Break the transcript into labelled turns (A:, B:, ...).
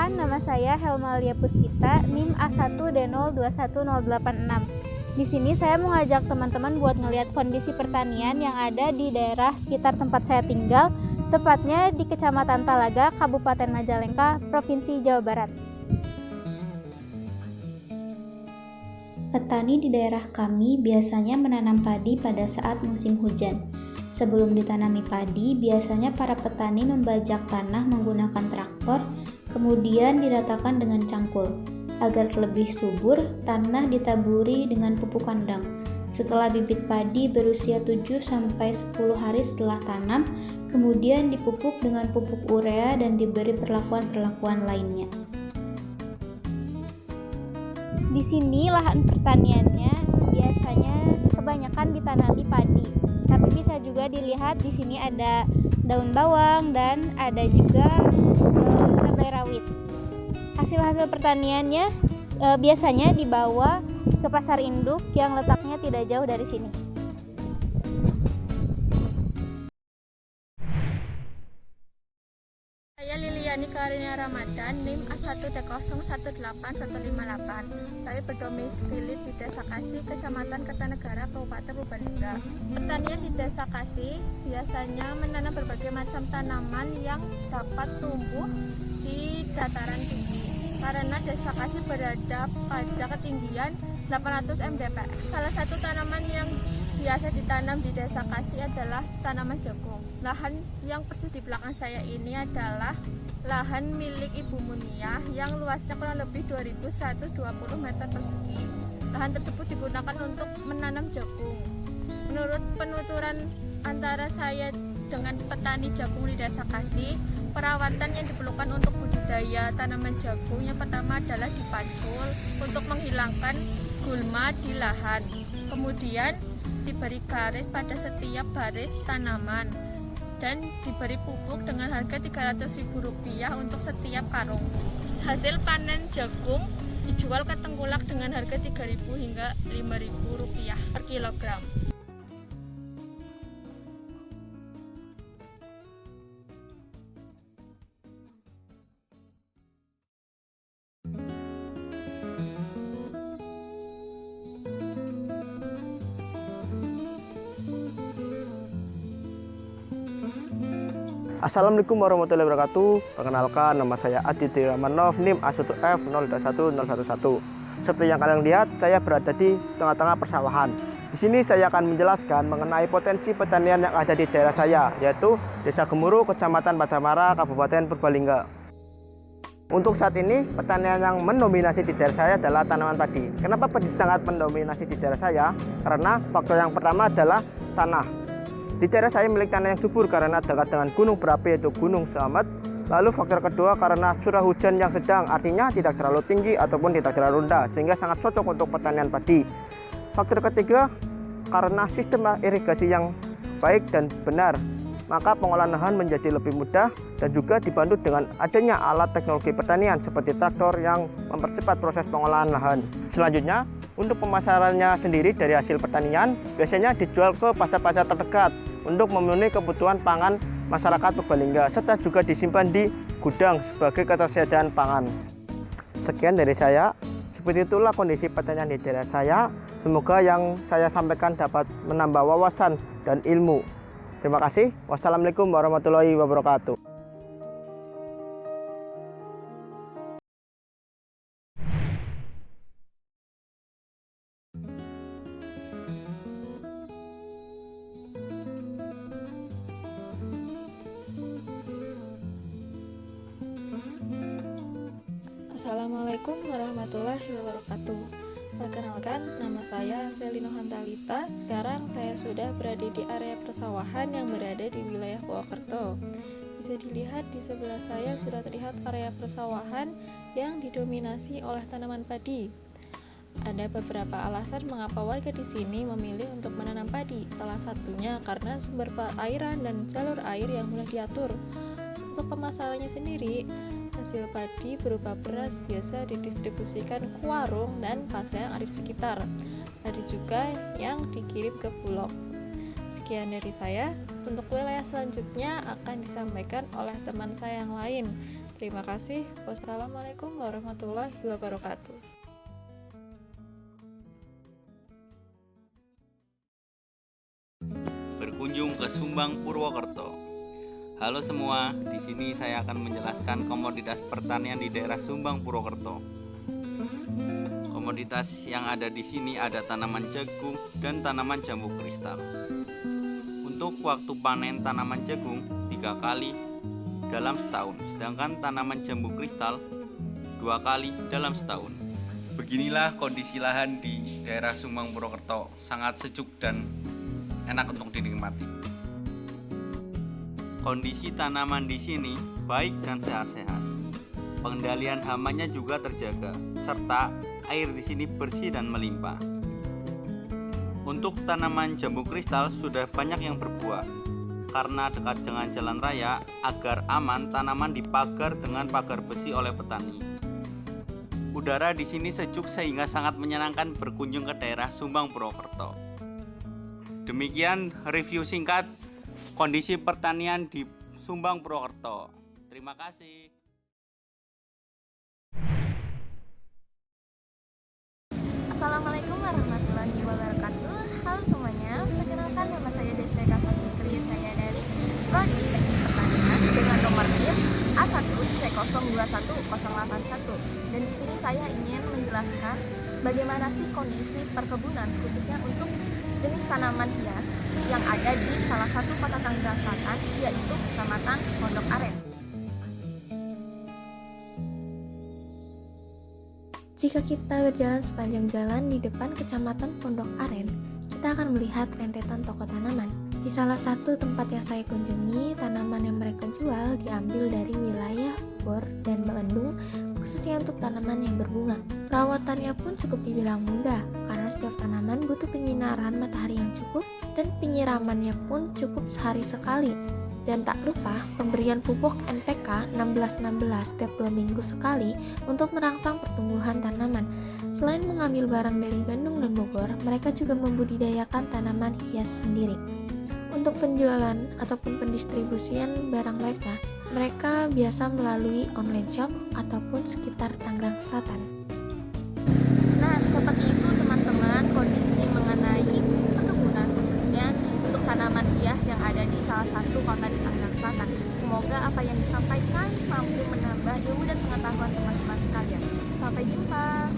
A: Perkenalkan, nama saya Helmalia Puspita, NIM A1D021086. Di sini saya mengajak teman-teman buat ngelihat kondisi pertanian yang ada di daerah sekitar tempat saya tinggal, tepatnya di Kecamatan Talaga, Kabupaten Majalengka, Provinsi Jawa Barat.
B: Petani di daerah kami biasanya menanam padi pada saat musim hujan. Sebelum ditanami padi, biasanya para petani membajak tanah menggunakan traktor, kemudian diratakan dengan cangkul. Agar lebih subur, tanah ditaburi dengan pupuk kandang. Setelah bibit padi berusia 7-10 hari setelah tanam, kemudian dipupuk dengan pupuk urea dan diberi perlakuan-perlakuan lainnya.
A: Di sini lahan pertaniannya biasanya kebanyakan ditanami padi, tapi bisa juga dilihat di sini ada daun bawang dan ada juga cabai rawit. Hasil-hasil pertaniannya biasanya dibawa ke pasar induk yang letaknya tidak jauh dari sini.
C: Saya Liliani Karunia Ramadan, NIM A1D018158. Saya berdomisili di Desa Kasih, Kecamatan Kertanegara, Kabupaten Purbalingga. Pertanian di Desa Kasih biasanya menanam berbagai macam tanaman yang dapat tumbuh di dataran tinggi. Karena Desa Kasih berada pada ketinggian 800 mdpl. Salah satu tanaman yang biasa ditanam di Desa Kasih adalah tanaman jagung. Lahan yang persis di belakang saya ini adalah lahan milik Ibu Munia yang luasnya kurang lebih 2120 meter persegi. Lahan tersebut digunakan untuk menanam jagung. Menurut penuturan antara saya dengan petani jagung di Desa Kasih, perawatan yang diperlukan untuk budidaya tanaman jagung yang pertama adalah dipacul untuk menghilangkan gulma di lahan. Kemudian diberi garis pada setiap baris tanaman dan diberi pupuk dengan harga Rp300.000 untuk setiap karung. Hasil panen jagung dijual ke tengkulak dengan harga Rp3.000 hingga Rp5.000 per kilogram.
D: Assalamualaikum warahmatullahi wabarakatuh. Perkenalkan, nama saya Aditya Ramanov, NIM A1F021011. Seperti yang kalian lihat, saya berada di tengah-tengah persawahan. Di sini saya akan menjelaskan mengenai potensi pertanian yang ada di daerah saya, yaitu Desa Gemuruh, Kecamatan Padamara, Kabupaten Purbalingga. Untuk saat ini, pertanian yang mendominasi di daerah saya adalah tanaman padi. Kenapa padi sangat mendominasi di daerah saya? Karena faktor yang pertama adalah tanah. Di daerah saya memiliki tanah yang subur karena dekat dengan gunung berapi yaitu Gunung Slamet. Lalu faktor kedua karena curah hujan yang sedang, artinya tidak terlalu tinggi ataupun tidak terlalu rendah, sehingga sangat cocok untuk pertanian padi. Faktor ketiga karena sistem irigasi yang baik dan benar, maka pengolahan lahan menjadi lebih mudah dan juga dibantu dengan adanya alat teknologi pertanian seperti traktor yang mempercepat proses pengolahan lahan. Selanjutnya, untuk pemasarannya sendiri dari hasil pertanian biasanya dijual ke pasar-pasar terdekat untuk memenuhi kebutuhan pangan masyarakat Purbalingga, serta juga disimpan di gudang sebagai ketersediaan pangan. Sekian dari saya. Seperti itulah kondisi pertanian di daerah saya. Semoga yang saya sampaikan dapat menambah wawasan dan ilmu. Terima kasih. Wassalamualaikum warahmatullahi wabarakatuh.
E: Assalamualaikum warahmatullahi wabarakatuh. Perkenalkan, nama saya Selino Hantalita. Sekarang saya sudah berada di area persawahan yang berada di wilayah Purwokerto. Bisa dilihat di sebelah saya sudah terlihat area persawahan yang didominasi oleh tanaman padi. Ada beberapa alasan mengapa warga di sini memilih untuk menanam padi. Salah satunya karena sumber perairan dan jalur air yang mudah diatur. Untuk pemasarannya sendiri, hasil padi berupa beras biasa didistribusikan ke warung dan pasar yang ada di sekitar. Ada juga yang dikirim ke Bulog. Sekian dari saya. Untuk wilayah selanjutnya akan disampaikan oleh teman saya yang lain. Terima kasih. Wassalamualaikum warahmatullahi wabarakatuh.
F: Berkunjung ke Sumbang Purwokerto. Halo semua, di sini saya akan menjelaskan komoditas pertanian di daerah Sumbang Purwokerto. Komoditas yang ada di sini ada tanaman jagung dan tanaman jambu kristal. Untuk waktu panen tanaman jagung 3 kali dalam setahun, sedangkan tanaman jambu kristal 2 kali dalam setahun. Beginilah kondisi lahan di daerah Sumbang Purwokerto, sangat sejuk dan enak untuk dinikmati. Kondisi tanaman di sini baik dan sehat-sehat. Pengendalian hamanya juga terjaga, serta air di sini bersih dan melimpah. Untuk tanaman jambu kristal sudah banyak yang berbuah. Karena dekat dengan jalan raya, agar aman tanaman dipagar dengan pagar besi oleh petani. Udara di sini sejuk sehingga sangat menyenangkan berkunjung ke daerah Sumbang Purwokerto. Demikian review singkat kondisi pertanian di Sumbang Purwokerto. Terima kasih.
C: Assalamualaikum warahmatullahi wabarakatuh. Halo semuanya, perkenalkan nama saya Desti Kasafitri. Saya dari Prodi Teknik Pertanian dengan nomor NIM A1C021081. Dan di sini saya ingin menjelaskan bagaimana sih kondisi perkebunan khususnya untuk jenis tanaman hias yang ada di salah satu kota Tangerang Selatan, yaitu Kecamatan Pondok Aren.
G: Jika kita berjalan sepanjang jalan di depan Kecamatan Pondok Aren, kita akan melihat rentetan toko tanaman. Di salah satu tempat yang saya kunjungi, tanaman yang mereka jual diambil dari wilayah Bogor dan Bandung, khususnya untuk tanaman yang berbunga. Perawatannya pun cukup dibilang mudah, karena setiap tanaman butuh penyinaran matahari yang cukup dan penyiramannya pun cukup sehari sekali. Dan tak lupa pemberian pupuk NPK 1616 setiap 2 minggu sekali untuk merangsang pertumbuhan tanaman. Selain mengambil barang dari Bandung dan Bogor, mereka juga membudidayakan tanaman hias sendiri. Untuk penjualan ataupun pendistribusian barang mereka biasa melalui online shop ataupun sekitar Tangerang Selatan.
C: Nah, seperti itu teman-teman kondisi mengenai perkebunan khususnya untuk tanaman hias yang ada di salah satu kota di Tangerang Selatan. Semoga apa yang disampaikan mampu menambah ilmu dan pengetahuan teman-teman sekalian. Sampai jumpa.